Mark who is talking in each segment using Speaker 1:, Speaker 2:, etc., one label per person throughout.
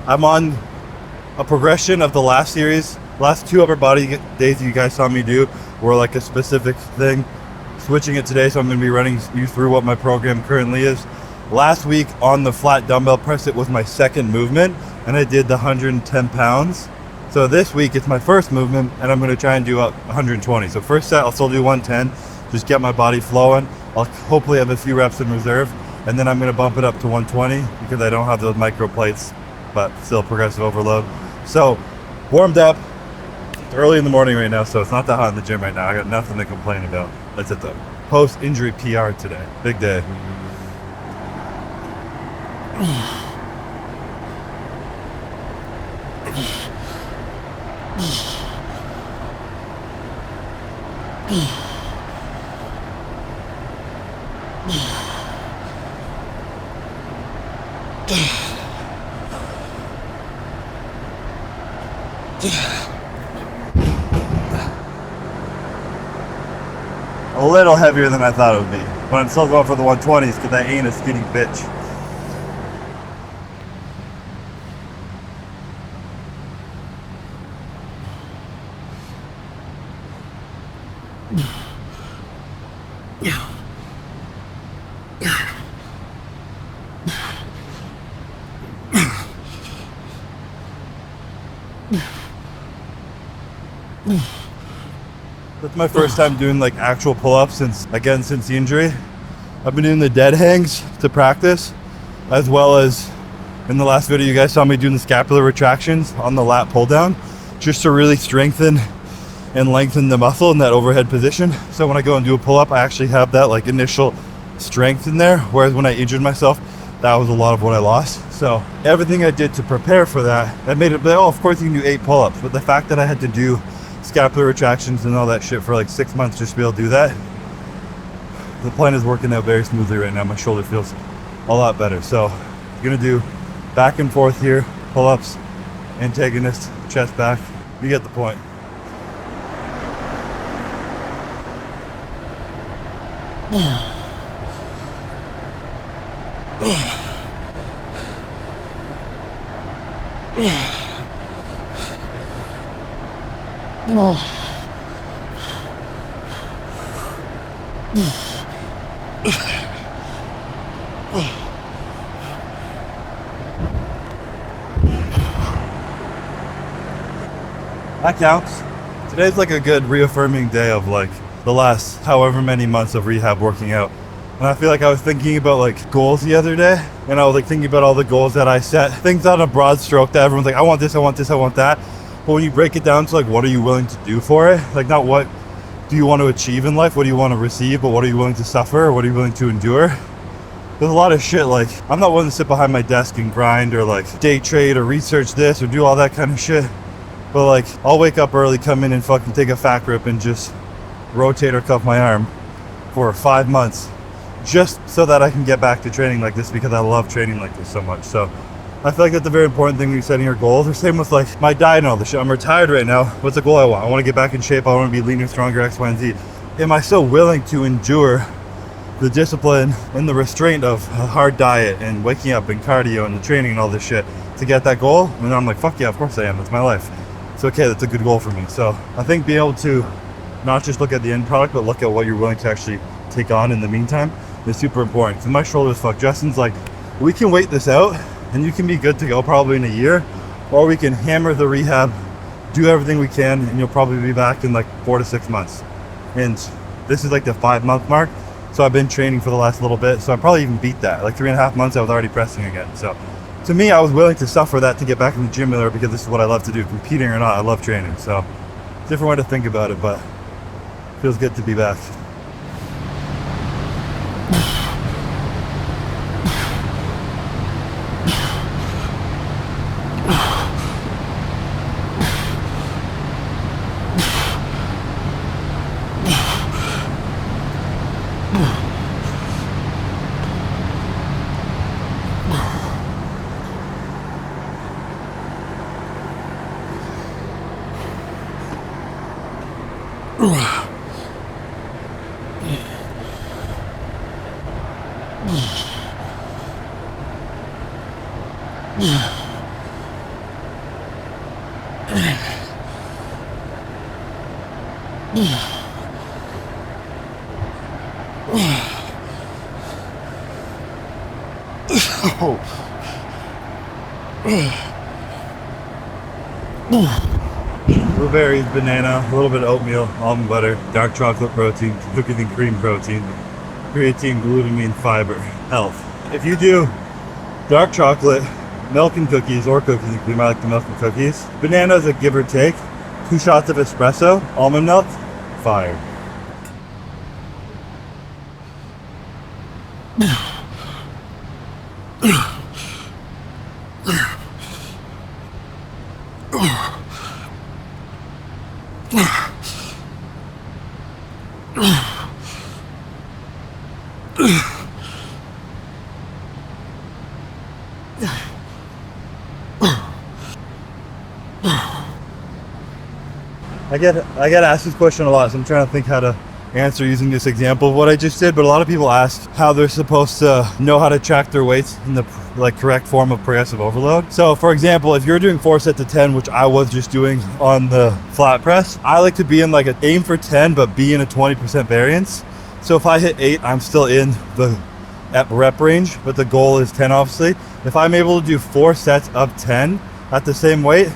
Speaker 1: I'm on a progression of the last series. Last 2 upper body days you guys saw me do were like a specific thing. Switching it today, so I'm going to be running you through what my program currently is. Last week on the flat dumbbell press, it was my second movement, and I did the 110 pounds. So this week it's my first movement, and I'm going to try and do 120. So first set, I'll still do 110, just get my body flowing. I'll hopefully have a few reps in reserve, and then I'm going to bump it up to 120 because I don't have those micro plates, but still progressive overload. So warmed up. It's early in the morning right now, so it's not that hot in the gym right now. I got nothing to complain about. Let's hit the post-injury PR today. Big day. A little heavier than I thought it would be, but I'm still going for the 120s because I ain't a skinny bitch. That's my first time doing like actual pull-ups since the injury. I've been doing the dead hangs to practice, as well as in the last video you guys saw me doing the scapular retractions on the lat pull down, just to really strengthen and lengthen the muscle in that overhead position. So when I go and do a pull-up, I actually have that like initial strength in there, whereas when I injured myself, that was a lot of what I lost. So everything I did to prepare for that, that made it, of course you can do 8 pull-ups, but the fact that I had to do scapular retractions and all that shit for like 6 months just to be able to do that, the plan is working out very smoothly right now. My shoulder feels a lot better. So I'm gonna do back and forth here, pull-ups, antagonist, chest back. You get the point. That counts. Today's like a good reaffirming day of like the last however many months of rehab working out. And I feel like I was thinking about like goals the other day, and I was like thinking about all the goals that I set, things on a broad stroke that everyone's like, I want this, I want this, I want that. But when you break it down to like, what are you willing to do for it? Like not what do you want to achieve in life, what do you want to receive, but what are you willing to suffer, or what are you willing to endure? There's a lot of shit, like I'm not willing to sit behind my desk and grind or like day trade or research this or do all that kind of shit. But like I'll wake up early, come in and fucking take a fat grip and just rotate or cuff my arm for 5 months just so that I can get back to training like this, because I love training like this so much. So I feel like that's a very important thing when you're setting your goals. Or same with like my diet and all this shit. I'm retired right now. What's the goal I want? I want to get back in shape. I want to be leaner, stronger, X, Y, and Z. Am I still willing to endure the discipline and the restraint of a hard diet and waking up and cardio and the training and all this shit to get that goal? And then I'm like, fuck yeah, of course I am. That's my life. It's okay. That's a good goal for me. So I think being able to not just look at the end product, but look at what you're willing to actually take on in the meantime is super important. Because my shoulders fuck. Justin's like, we can wait this out and you can be good to go probably in a year, or we can hammer the rehab, do everything we can, and you'll probably be back in like 4 to 6 months. And this is like the 5 month mark. So I've been training for the last little bit. So I probably even beat that. Like 3.5 months, I was already pressing again. So to me, I was willing to suffer that to get back in the gym there, because this is what I love to do. Competing or not, I love training. So different way to think about it, but feels good to be back. Blueberries, banana, a little bit of oatmeal, almond butter, dark chocolate protein, cookies and cream protein, creatine, glutamine, fiber, health. If you do dark chocolate, milk and cookies, or cookies and cream, I like the milk and cookies. Banana is a give or take. 2 shots of espresso, almond milk, fire. I get asked this question a lot, so I'm trying to think how to answer using this example of what I just did. But a lot of people ask how they're supposed to know how to track their weights in the correct form of progressive overload. So for example, if you're doing 4 sets of 10, which I was just doing on the flat press, I like to be in like an aim for 10 but be in a 20% variance. So if I hit 8, I'm still in the rep range, but the goal is 10 obviously. If I'm able to do 4 sets of 10 at the same weight,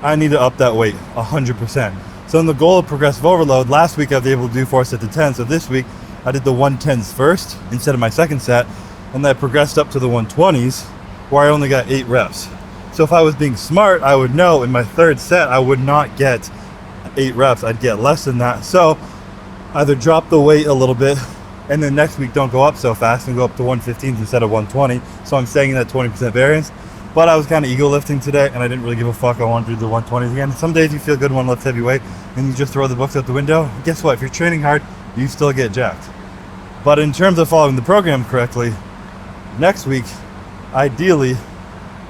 Speaker 1: I need to up that weight 100%. So in the goal of progressive overload, last week I was able to do 4 sets of 10. So this week I did the 110s first instead of my second set, and then I progressed up to the 120s where I only got 8 reps. So if I was being smart, I would know in my third set I would not get 8 reps, I'd get less than that. So either drop the weight a little bit and then next week don't go up so fast and go up to 115s instead of 120. So I'm staying in that 20% variance. But I was kind of ego lifting today and I didn't really give a fuck. I wanted to do the 120s again. Some days you feel good when lift heavy weight and you just throw the books out the window. Guess what? If you're training hard, you still get jacked. But in terms of following the program correctly, next week, ideally,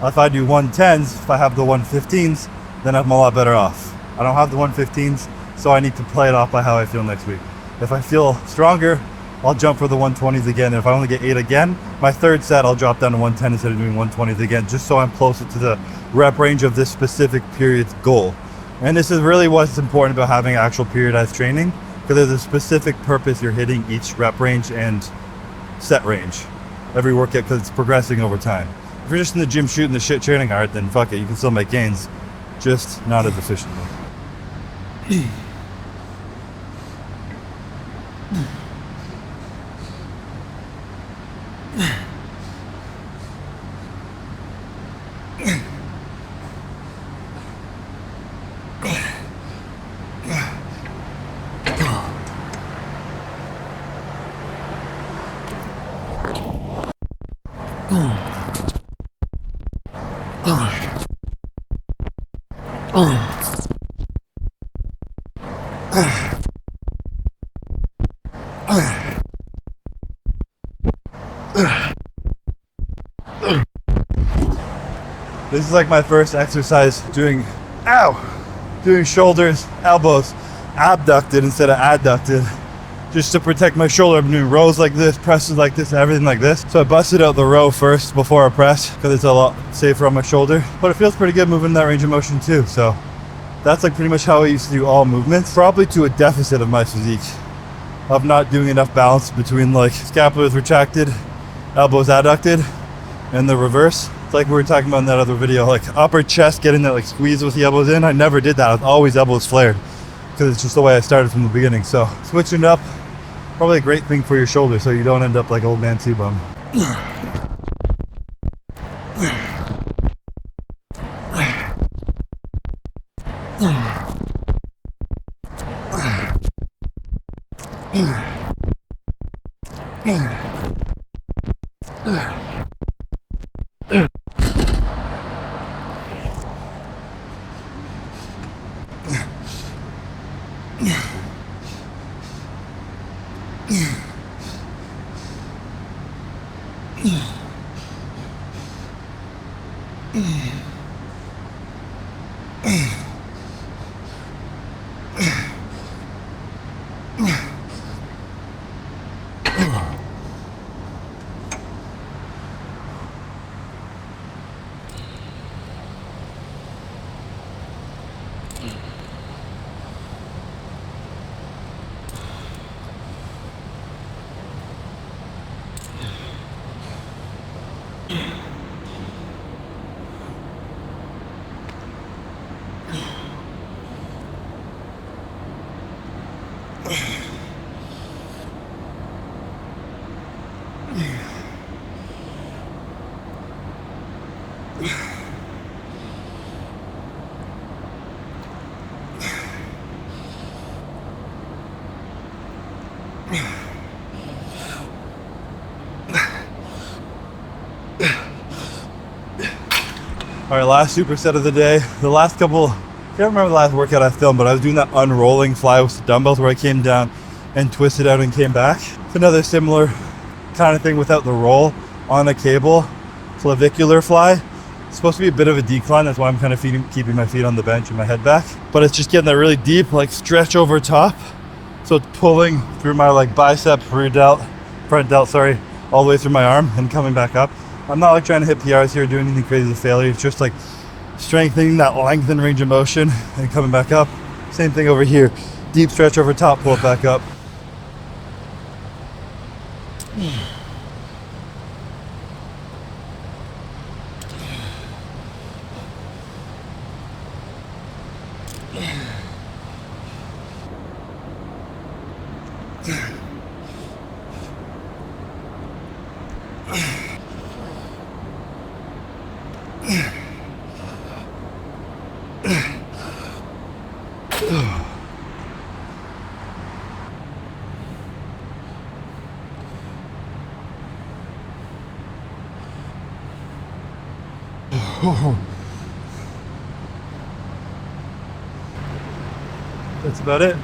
Speaker 1: if I do 110s, if I have the 115s, then I'm a lot better off. I don't have the 115s, so I need to play it off by how I feel next week. If I feel stronger, I'll jump for the 120s again. And if I only get 8 again, my third set, I'll drop down to 110 instead of doing 120s again, just so I'm closer to the rep range of this specific period's goal. And this is really what's important about having actual periodized training, because there's a specific purpose you're hitting each rep range and set range every workout, because it's progressing over time. If you're just in the gym shooting the shit training hard, then fuck it, you can still make gains, just not as efficiently. This is like my first exercise doing shoulders, elbows, abducted instead of adducted, just to protect my shoulder. I'm doing rows like this, presses like this, everything like this. So I busted out the row first before I press because it's a lot safer on my shoulder, but it feels pretty good moving in that range of motion too. So that's like pretty much how I used to do all movements, probably to a deficit of my physique, of not doing enough balance between like scapulars retracted, elbows adducted, and the reverse. It's like we were talking about in that other video, like upper chest, getting that like squeeze with the elbows in. I never did that. I was always elbows flared because it's just the way I started from the beginning. So switching it up, probably a great thing for your shoulder so you don't end up like old man T-bum. All right, last superset of the day. The last couple, I can't remember the last workout I filmed, but I was doing that unrolling fly with the dumbbells where I came down and twisted out and came back. It's another similar kind of thing without the roll on a cable, clavicular fly. It's supposed to be a bit of a decline. That's why I'm kind of keeping my feet on the bench and my head back. But it's just getting that really deep, like stretch over top. So it's pulling through my like bicep, front delt, all the way through my arm and coming back up. I'm not like trying to hit PRs here, do anything crazy to failure. It's just like strengthening that length and range of motion and coming back up. Same thing over here. Deep stretch over top, pull it back up. That's about it.